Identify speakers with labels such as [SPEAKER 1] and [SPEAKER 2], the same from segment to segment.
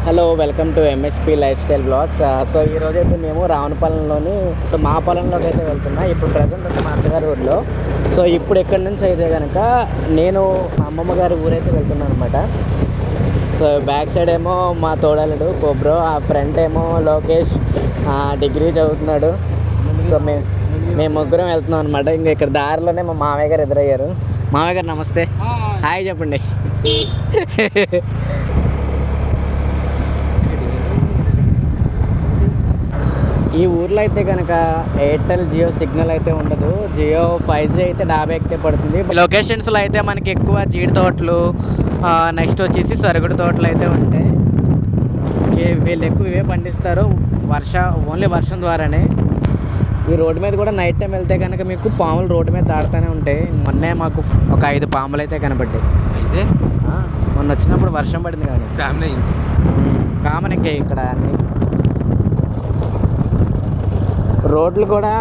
[SPEAKER 1] Hello, welcome to MSP lifestyle blogs. So ఈరోజు అయితే మేము రావణపాలెంలోని ఇప్పుడు మా పొలంలోకి అయితే వెళ్తున్నా. ఇప్పుడు ప్రజెంట్ అయితే మా అత్తగారి ఊరిలో. సో ఇప్పుడు ఎక్కడి నుంచి అయితే కనుక నేను మా అమ్మమ్మ గారి ఊరైతే వెళ్తున్నాను అనమాట. సో బ్యాక్ సైడ్ ఏమో మా తోడలుడు కోబ్రో, ఆ ఫ్రంట్ ఏమో లోకేష్ డిగ్రీ చదువుతున్నాడు. సో మేము ముగ్గురం వెళ్తున్నాం అనమాట. ఇంకా ఇక్కడ దారిలోనే మా మామయ్య గారు ఎదురయ్యారు. మామయ్య గారు నమస్తే, హాయ్ చెప్పండి. ఈ ఊర్లో అయితే కనుక ఎయిర్టెల్ జియో సిగ్నల్ అయితే ఉండదు. జియో 5G అయితే 50 ఎక్కితే పడుతుంది. లొకేషన్స్లో అయితే మనకి ఎక్కువ జీడి తోటలు, నెక్స్ట్ వచ్చేసి సరుగుడు తోటలు అయితే ఉంటాయి. వీళ్ళు ఎక్కువ ఇవే పండిస్తారు ఓన్లీ వర్షం ద్వారానే. ఈ రోడ్డు మీద కూడా నైట్ టైం వెళ్తే కనుక మీకు పాములు రోడ్డు మీద దాడుతూనే ఉంటాయి. మొన్నే మాకు ఒక 5 పాములు అయితే కనబడ్డాయి. అయితే మొన్న వచ్చినప్పుడు వర్షం పడింది కానీ ఫ్యామిలీ కామన్ ఇంకా ఇక్కడ అన్నీ. రోడ్లు కూడా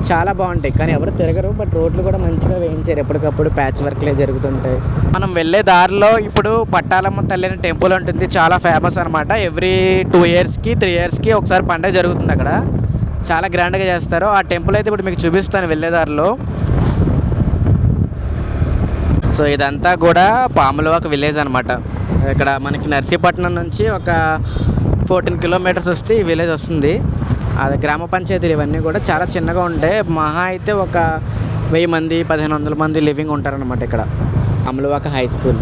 [SPEAKER 1] చాలా బాగుంటాయి కానీ ఎవరు తిరగరు. బట్ రోడ్లు కూడా మంచిగా వేయించారు. ఎప్పటికప్పుడు ప్యాచ్ వర్క్లే జరుగుతుంటాయి. మనం వెళ్ళే దారిలో ఇప్పుడు పట్టాలమ్మ తల్లి అనే టెంపుల్ ఉంటుంది. చాలా ఫేమస్ అనమాట. ఎవ్రీ 2 ఇయర్స్కి 3 ఇయర్స్కి ఒకసారి పండుగ జరుగుతుంది. అక్కడ చాలా గ్రాండ్గా చేస్తారు. ఆ టెంపుల్ అయితే ఇప్పుడు మీకు చూపిస్తాను వెళ్ళే దారిలో. సో ఇదంతా కూడా పాములవాక విలేజ్ అనమాట. ఇక్కడ మనకి నర్సీపట్నం నుంచి ఒక 14 కిలోమీటర్స్ వస్తే ఈ విలేజ్ వస్తుంది. అది గ్రామ పంచాయతీలు ఇవన్నీ కూడా చాలా చిన్నగా ఉంటాయి. మహా అయితే ఒక 1000 మంది 1500 మంది లివింగ్ ఉంటారనమాట ఇక్కడ. పాములవాక హై స్కూల్,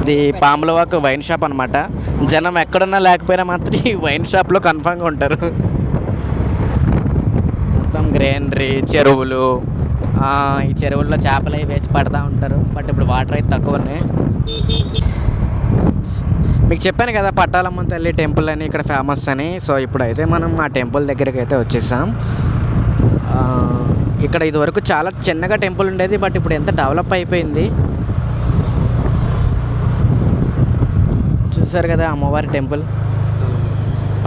[SPEAKER 1] ఇది పాములవాక వైన్ షాప్ అనమాట. జనం ఎక్కడున్నా లేకపోయినా మాత్రం ఈ వైన్ షాప్లో కన్ఫామ్గా ఉంటారు. మొత్తం గ్రీనరీ, చెరువులు, ఈ చెరువుల్లో చేపలు అవి వేసి పడతా ఉంటారు. బట్ ఇప్పుడు వాటర్ అయితే తక్కువ ఉన్నాయి. మీకు చెప్పాను కదా పట్టాలమ్మ తల్లి టెంపుల్ అని ఇక్కడ ఫేమస్ అని. సో ఇప్పుడైతే మనం ఆ టెంపుల్ దగ్గరికి అయితే వచ్చేసాం. ఇక్కడ ఇదివరకు చాలా చిన్నగా టెంపుల్ ఉండేది. బట్ ఇప్పుడు ఎంత డెవలప్ అయిపోయింది చూసారు కదా. అమ్మవారి టెంపుల్,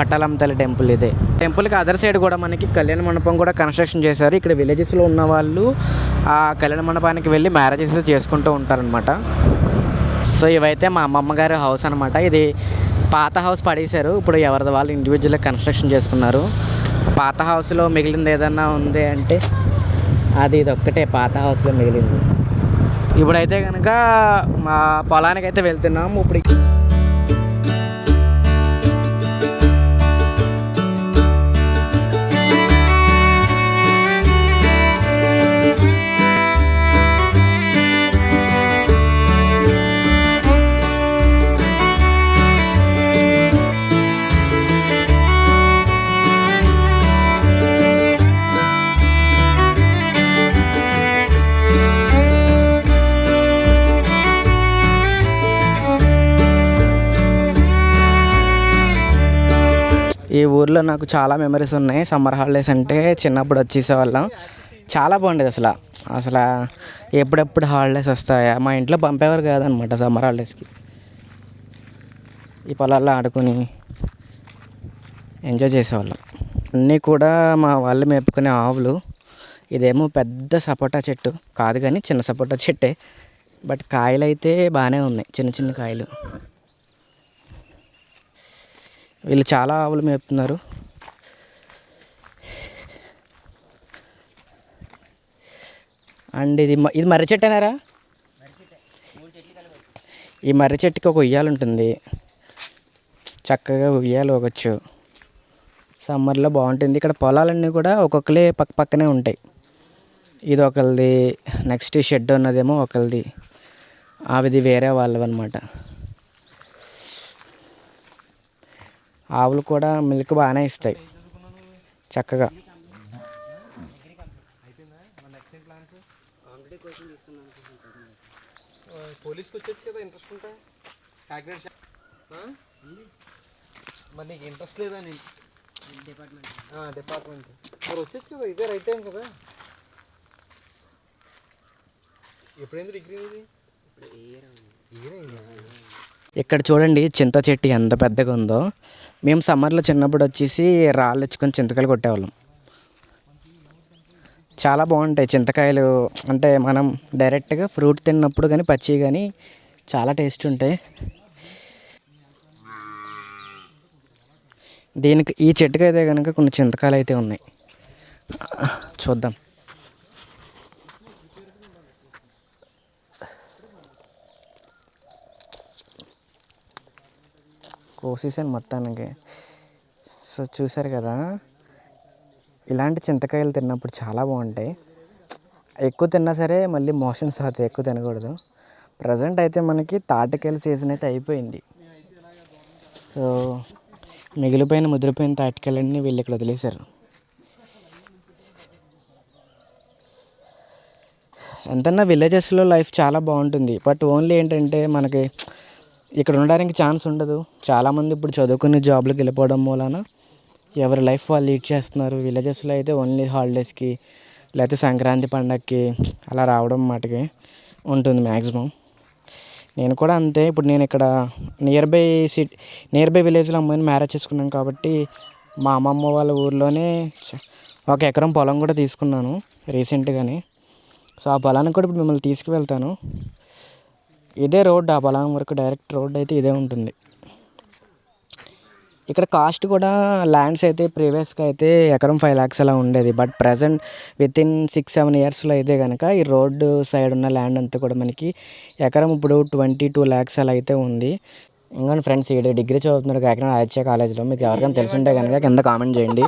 [SPEAKER 1] పట్టాలమ్మ తల్లి టెంపుల్ ఇదే. టెంపుల్కి అదర్ సైడ్ కూడా మనకి కళ్యాణ మండపం కూడా కన్స్ట్రక్షన్ చేశారు. ఇక్కడ విలేజెస్లో ఉన్న వాళ్ళు ఆ కళ్యాణ మండపానికి వెళ్ళి మ్యారేజెస్ చేసుకుంటూ ఉంటారనమాట. సో ఇవైతే మా అమ్మమ్మ గారి హౌస్ అనమాట. ఇది పాత హౌస్ పడేశారు. ఇప్పుడు ఎవరిది వాళ్ళు ఇండివిజువల్గా కన్స్ట్రక్షన్ చేసుకున్నారు. పాత హౌస్లో మిగిలింది ఏదన్నా ఉంది అంటే అది ఇదొక్కటే పాత హౌస్లో మిగిలింది. ఇప్పుడైతే కనుక మా పొలానికి అయితే వెళ్తున్నాము. ఇప్పుడు ఈ ఊర్లో నాకు చాలా మెమరీస్ ఉన్నాయి. సమ్మర్ హాలిడేస్ అంటే చిన్నప్పుడు వచ్చేసేవాళ్ళం. చాలా బాగుండేది. అసలు ఎప్పుడెప్పుడు హాలిడేస్ వస్తాయా, మా ఇంట్లో పంపేవారు కాదనమాట సమ్మర్ హాలిడేస్కి. ఈ పొలాల్లో ఆడుకొని ఎంజాయ్ చేసేవాళ్ళం. అన్నీ కూడా మా వాళ్ళు మేపుకునే ఆవులు. ఇదేమో పెద్ద సపోటా చెట్టు కాదు కానీ చిన్న సపోటా చెట్టే. బట్ కాయలు అయితే బాగానే ఉన్నాయి, చిన్న చిన్న కాయలు. వీళ్ళు చాలా ఆవులు మేపుతున్నారు. అండ్ ఇది మర్రి చెట్టు అన్నారా? ఈ మర్రి చెట్టుకి ఒక ఉయ్యాలు ఉంటుంది. చక్కగా ఉయ్యాలు ఊగొచ్చు. సమ్మర్లో బాగుంటుంది. ఇక్కడ పొలాలన్నీ కూడా ఒక్కొక్కలే పక్కనే ఉంటాయి. ఇది ఒకరిది, నెక్స్ట్ షెడ్ ఉన్నదేమో ఒకరిది, అవిది వేరే వాళ్ళవి అనమాట. ఆవులు కూడా మిల్క్ బాగానే ఇస్తాయి చక్కగా.
[SPEAKER 2] పోలీస్కి వచ్చేది కదా ఇంట్రెస్ట్ ఉంటే మరి నీకు ఇంట్రెస్ట్ లేదా? నేను డిపార్ట్మెంట్ మరి వచ్చేది కదా, ఇదే రైట్ టైం కదా. ఎప్పుడైంది డిగ్రీ?
[SPEAKER 1] ఇక్కడ చూడండి చింత చెట్టు ఎంత పెద్దగా ఉందో. మేము సమ్మర్లో చిన్నప్పుడు వచ్చేసి రాళ్ళు ఇచ్చుకొని చింతకాయలు కొట్టేవాళ్ళం. చాలా బాగుంటాయి చింతకాయలు. అంటే మనం డైరెక్ట్గా ఫ్రూట్ తిన్నప్పుడు కానీ పచ్చి కానీ చాలా టేస్ట్ ఉంటాయి. దీనికి ఈ చెట్టుకి అయితే కనుక కొన్ని చింతకాయలు అయితే ఉన్నాయి, చూద్దాం. కోసేసాను మొత్తానికి. సో చూసారు కదా, ఇలాంటి చింతకాయలు తిన్నప్పుడు చాలా బాగుంటాయి. ఎక్కువ తిన్నా సరే మళ్ళీ మోషన్స్ అవుతాయి, ఎక్కువ తినకూడదు. ప్రజెంట్ అయితే మనకి తాటికాయల సీజన్ అయితే అయిపోయింది. సో మిగిలిపోయిన ముదిరిపోయిన తాటికాయలన్నీ వీళ్ళు ఇక్కడ వదిలేశారు. ఎంతన్నా విలేజెస్లో లైఫ్ చాలా బాగుంటుంది. బట్ ఓన్లీ ఏంటంటే మనకి ఇక్కడ ఉండడానికి ఛాన్స్ ఉండదు. చాలామంది ఇప్పుడు చదువుకుని జాబ్లకు వెళ్ళిపోవడం మూలాన ఎవరి లైఫ్ వాళ్ళు లీడ్ చేస్తున్నారు. విలేజెస్లో అయితే ఓన్లీ హాలిడేస్కి లేకపోతే సంక్రాంతి పండగకి అలా రావడం మాటకి ఉంటుంది మ్యాక్సిమం. నేను కూడా అంతే. ఇప్పుడు నేను ఇక్కడ నియర్ బై విలేజ్లో అమ్మాయిని మ్యారేజ్ చేసుకున్నాను కాబట్టి మా అమ్మమ్మ వాళ్ళ ఊర్లోనే 1 ఎకరం పొలం కూడా తీసుకున్నాను రీసెంట్గానే. సో ఆ పొలానికి కూడా ఇప్పుడు మిమ్మల్ని తీసుకువెళ్తాను. ఇదే రోడ్, ఆ పొలం వరకు డైరెక్ట్ రోడ్ అయితే ఇదే ఉంటుంది. ఇక్కడ కాస్ట్ కూడా ల్యాండ్స్ అయితే ప్రీవియస్గా అయితే ఎకరం 5 lakhs అలా ఉండేది. బట్ ప్రజెంట్ వితిన్ 6-7 yearsలో అయితే కనుక ఈ రోడ్డు సైడ్ ఉన్న ల్యాండ్ అంతా కూడా మనకి ఎకరం ఇప్పుడు 22 lakhs అలా అయితే ఉంది. ఇంకా ఫ్రెండ్స్, ఈ డిగ్రీ చదువుతున్నాడు కాకినాడ ఆదిత్య కాలేజ్లో. మీకు ఎవరికైనా తెలుసుంటే కనుక కింద కామెంట్ చేయండి.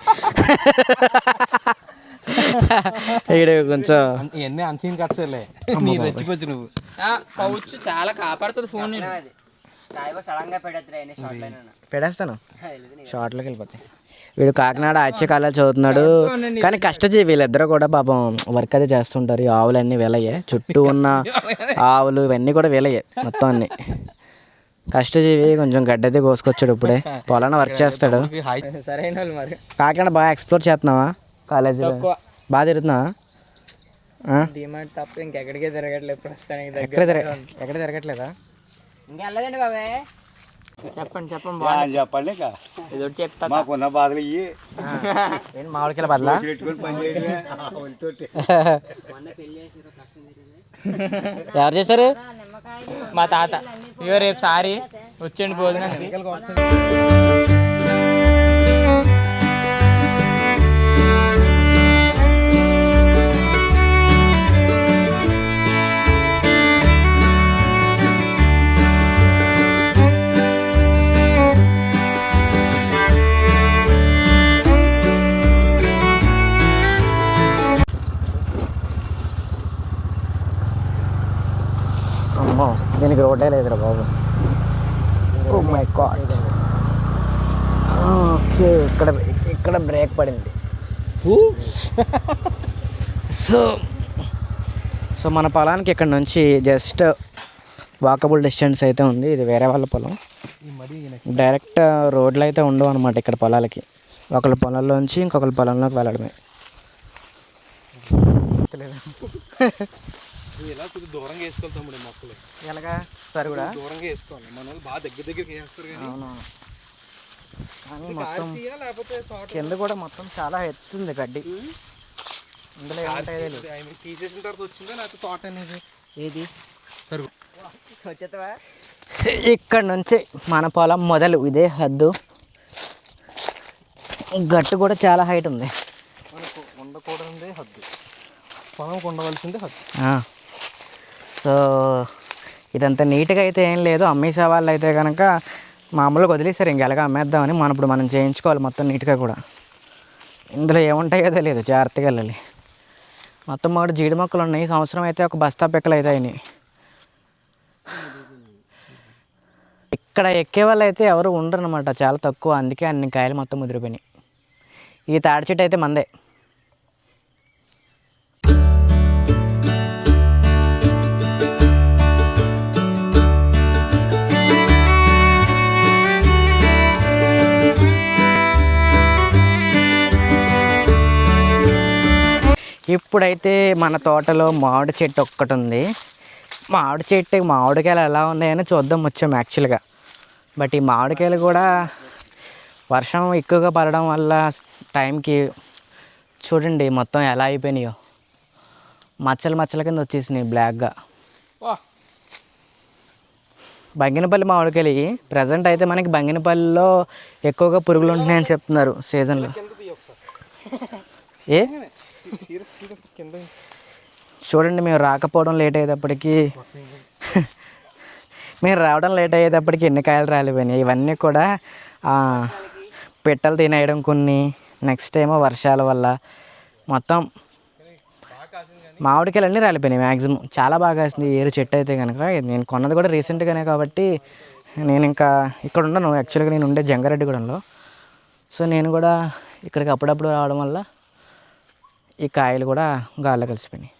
[SPEAKER 1] ఇక్కడ కొంచెం
[SPEAKER 2] ఇవన్నీ అన్సీన్ కట్సేలే, మీరు రెచ్చిపోచ్చు నువ్వు.
[SPEAKER 3] చాలా కాపాడుతుంది ఫోన్.
[SPEAKER 1] పెడేస్తాను, షార్ట్లోకి వెళ్ళిపోతాయి. వీడు కాకినాడ ఆదిత్య కాలేజ్ చదువుతున్నాడు, కానీ కష్టజీవి. వీళ్ళిద్దరూ కూడా పాపం వర్క్ అది చేస్తుంటారు. ఈ ఆవులన్నీ వీలయ్యే, చుట్టూ ఉన్న ఆవులు ఇవన్నీ కూడా వీలయ్యే మొత్తం అన్నీ. కష్టజీవి, కొంచెం గడ్డది కోసుకొచ్చాడు ఇప్పుడే, పొలాన వర్క్ చేస్తాడు.
[SPEAKER 3] సరైన వాళ్ళు మరి.
[SPEAKER 1] కాకినాడ బాగా ఎక్స్ప్లోర్ చేస్తున్నావా? కాలేజీలో బాగా తిరుగుతున్నావా?
[SPEAKER 3] డిమాండ్ తప్ప ఇంకెక్కడికే తిరగట్లేదు ప్రస్తుతానికి.
[SPEAKER 1] ఎక్కడ తిరగట్లేదా?
[SPEAKER 3] ఇంకెళ్ళదండి బాబాయ్. చెప్పండి
[SPEAKER 4] చెప్పండి
[SPEAKER 3] ఏదో చెప్తా.
[SPEAKER 4] మాకున్న బాధలు ఇవి
[SPEAKER 1] ఏంటి మామిడికాయల బదలా?
[SPEAKER 4] పెట్టుకొని పని చేయడమే.
[SPEAKER 1] ఎవరు చేశారు?
[SPEAKER 3] మా తాత. ఇగో రేపు సారి వచ్చేయండి భోజనానికి.
[SPEAKER 1] అమ్మో, దీనికి రోడ్డే లేదురా బాబు. Oh my God. ఓకే, ఇక్కడ బ్రేక్ పడింది. సో మన పొలానికి ఇక్కడ నుంచి జస్ట్ వాకబుల్ డిస్టెన్స్ అయితే ఉంది. ఇది వేరే వాళ్ళ పొలం. డైరెక్ట్ రోడ్లు అయితే ఉండవు అనమాట ఇక్కడ పొలాలకి. ఒకళ్ళ పొలంలోంచి ఇంకొకళ్ళ పొలంలోకి వెళ్ళడమే.
[SPEAKER 2] ఇలా కొద్దిగా దూరంగా వేసుకోవాలి తమ్ముడు మొక్కలు.
[SPEAKER 1] ఎలాగా సరే కూడా
[SPEAKER 2] దూరంగా వేసుకోవాలి. మన వాళ్ళు బాగా దగ్గరికి వేస్తారు కానీ
[SPEAKER 1] అవునవును. కానీ మొత్తం
[SPEAKER 2] లేకపోతే తోట
[SPEAKER 1] కింద కూడా మొత్తం చాలా ఎత్తుంది గడ్డి. ఇందులో ఏమంటాయి
[SPEAKER 2] తీసేసిన తర్వాత వచ్చిందా లేకపోతే తోట అనేది
[SPEAKER 1] ఏది
[SPEAKER 2] సరుకు
[SPEAKER 3] వచ్చేస్తావా?
[SPEAKER 1] ఇక్కడ నుంచి మన పొలం మొదలు ఇదే హద్దు. గట్టు కూడా చాలా హైట్ ఉంది.
[SPEAKER 2] మనకు ఉండకూడదే హద్దు, పొలంకు ఉండవలసిందే హద్దు.
[SPEAKER 1] సో ఇదంతా నీట్గా అయితే ఏం లేదు. అమ్మేసే వాళ్ళు అయితే కనుక మామూలుగా వదిలేసారు, ఇంకెలాగా అమ్మేద్దామని. మనం చేయించుకోవాలి మొత్తం నీట్గా కూడా. ఇందులో ఏముంటాయో తెలియదు, జాగ్రత్తగా వెళ్ళాలి. మొత్తం మాకు జీడి మొక్కలు ఉన్నాయి. ఈ సంవత్సరం అయితే ఒక బస్తా పిక్కలు అయితే అయినాయి. ఇక్కడ ఎక్కే వాళ్ళు అయితే ఎవరు ఉండరు అనమాట, చాలా తక్కువ. అందుకే అన్ని కాయలు మొత్తం ముదిరిపోయినాయి. ఈ తాడి చెట్టు అయితే మందే. ఇప్పుడైతే మన తోటలో మామిడి చెట్టు ఒక్కటి ఉంది. మామిడికాయలు ఎలా ఉన్నాయని చూద్దాం వచ్చాము యాక్చువల్గా. బట్ ఈ మామిడికాయలు కూడా వర్షం ఎక్కువగా పడడం వల్ల టైంకి చూడండి మొత్తం ఎలా అయిపోయినాయో. మచ్చల కింద వచ్చేసినాయి బ్లాక్గా. బంగినపల్లి మామిడికాయలు ఇవి. ప్రజెంట్ అయితే మనకి బంగినపల్లిలో ఎక్కువగా పురుగులు ఉంటున్నాయని చెప్తున్నారు సీజన్లో. ఏ
[SPEAKER 2] కింద
[SPEAKER 1] చూడండి, మేము రాకపోవడం లేట్ అయ్యేటప్పటికి మేము రావడం లేట్ అయ్యేటప్పటికి ఎన్ని కాయలు రాలిపోయినాయి. ఇవన్నీ కూడా పిట్టలు తినేయడం కొన్ని, నెక్స్ట్ ఏమో వర్షాల వల్ల మొత్తం మామిడికాయలు అన్నీ రాలిపోయినాయి మ్యాక్సిమం. చాలా బాగా వేసింది ఏరు చెట్టు అయితే కనుక. నేను కొన్నది కూడా రీసెంట్గానే కాబట్టి నేను ఇంకా ఇక్కడ ఉండను. యాక్చువల్గా నేను ఉండే జంగారెడ్డిగూడెంలో. సో నేను కూడా ఇక్కడికి అప్పుడప్పుడు రావడం వల్ల ఈ కాయలు కూడా గాల్లో కలిసిపోయినాయి.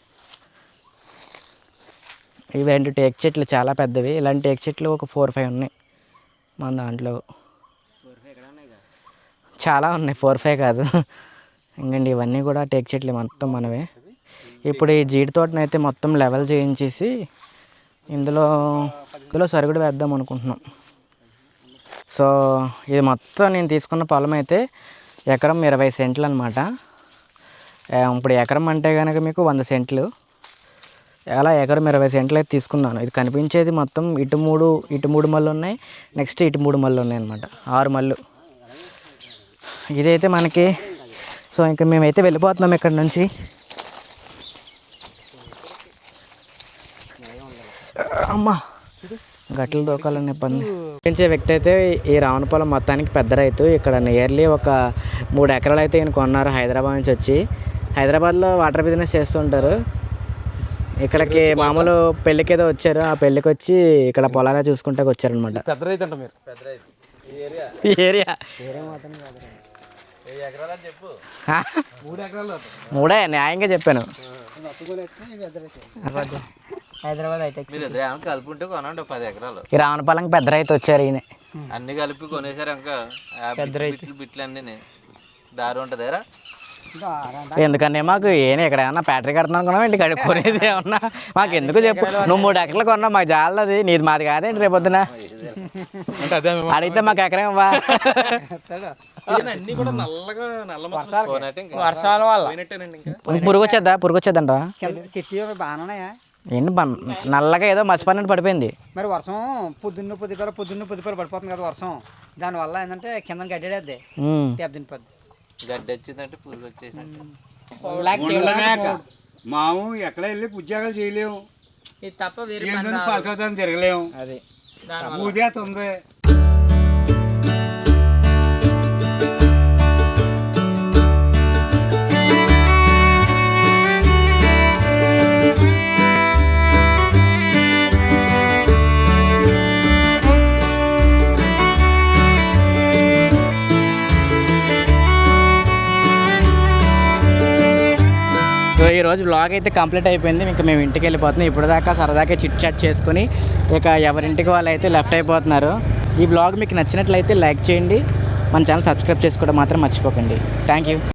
[SPEAKER 1] ఇవి 2 టేక్ చెట్లు చాలా పెద్దవి. ఇలాంటి టేక్ చెట్లు ఒక 4-5 ఉన్నాయి మన దాంట్లో. చాలా ఉన్నాయి, 4-5 కాదు. ఇంకండి ఇవన్నీ కూడా టేక్ చెట్లు మొత్తం మనవే. ఇప్పుడు ఈ జీడి తోటని అయితే మొత్తం లెవెల్ చేయించేసి ఇందులో సరుగుడు వేద్దాం అనుకుంటున్నాం. సో ఇది మొత్తం నేను తీసుకున్న పొలం అయితే ఎకరం 20 సెంట్లు అనమాట. ఇప్పుడు ఎకరం అంటే కనుక మీకు 100 సెంట్లు. అలా ఎకరం 20 సెంట్లు అయితే తీసుకున్నాను. ఇది కనిపించేది మొత్తం ఇటు 3 మళ్ళు ఉన్నాయి, నెక్స్ట్ ఇటు 3 మళ్ళు ఉన్నాయి అనమాట. 6 మళ్ళు ఇదైతే మనకి. సో ఇంకా మేమైతే వెళ్ళిపోతున్నాం ఇక్కడ నుంచి. అమ్మా గట్లు దూకాలని ఇబ్బంది. పెంచే వ్యక్తి అయితే ఈ రావణపాలెం మొత్తానికి పెద్ద రైతు. ఇక్కడ నియర్లీ ఒక 3 ఎకరాలు అయితే ఈయన కొన్నారు హైదరాబాద్ నుంచి వచ్చి. హైదరాబాద్లో వాటర్ బిజినెస్ చేస్తుంటారు. ఇక్కడికి మామూలు పెళ్ళికి ఏదో వచ్చారు. ఆ పెళ్ళికి వచ్చి ఇక్కడ పొలాలు చూసుకుంటే వచ్చారనమాట.
[SPEAKER 2] పెద్ద రైతు అంట మీరు.
[SPEAKER 1] ఈ ఏరియా
[SPEAKER 2] 3 ఎకరాలు
[SPEAKER 1] 3 న్యాయంగా చెప్పాను.
[SPEAKER 3] హైదరాబాద్ అయితే
[SPEAKER 5] కలుపుంటే కొనండి 10 ఎకరాలు.
[SPEAKER 1] ఈ రావణపాలెంకి పెద్ద రైతు వచ్చారు ఈయన.
[SPEAKER 5] అన్ని కలిపి కొనేసారు ఇంకా బిట్లు అన్నీ దారి ఉంటుందేరా.
[SPEAKER 1] ఎందుకని మాకు ఇక్కడ ఏమన్నా ఫ్యాక్టరీ కడుతున్నాం అనుకున్నాం. ఇంటికి కొనేది ఏమన్నా మాకు ఎందుకు చెప్పు. నువ్వు 3 ఎకరాలు కొన్నావు, మాకు జాలది. నీది మాది కాదేంటి రేపొద్దున అడిగితే మాకు ఎకరం ఇవ్వా.
[SPEAKER 2] అన్ని కూడా నల్లగా
[SPEAKER 3] వర్షాల వల్ల
[SPEAKER 1] పురుగు వచ్చేద్దంట.
[SPEAKER 6] చెట్టు బాగానే
[SPEAKER 1] ఏంటి నల్లగా ఏదో మర్చిపోయినట్టు పడిపోయింది.
[SPEAKER 6] మరి వర్షం పొద్దున్న పడిపోతుంది కదా వర్షం. దానివల్ల ఏంటంటే కింద గడ్డేది దెబ్బతినిపోద్ది.
[SPEAKER 5] గడ్డి వచ్చిందంటే పురుగు వచ్చేసినట్టు.
[SPEAKER 4] మాము ఎక్కడ వెళ్ళి ఉద్యోగాలు చేయలేము,
[SPEAKER 3] ఇది తప్ప వేరే
[SPEAKER 4] పలకతాను తిరగలేము.
[SPEAKER 1] అది
[SPEAKER 4] ఊదేత ఉంది.
[SPEAKER 1] సో ఈరోజు వ్లాగ్ అయితే కంప్లీట్ అయిపోయింది. ఇంకా మేము ఇంటికి వెళ్ళిపోతున్నాం. ఇప్పుడు దాకా సరదాగా చిట్ చాట్ చేసుకుని ఇక ఎవరింటికి వాళ్ళు అయితే లెఫ్ట్ అయిపోతున్నారు. ఈ వ్లాగ్ మీకు నచ్చినట్లయితే లైక్ చేయండి, మన ఛానల్ సబ్స్క్రైబ్ చేసుకోవడం మాత్రం మర్చిపోకండి. Thank you.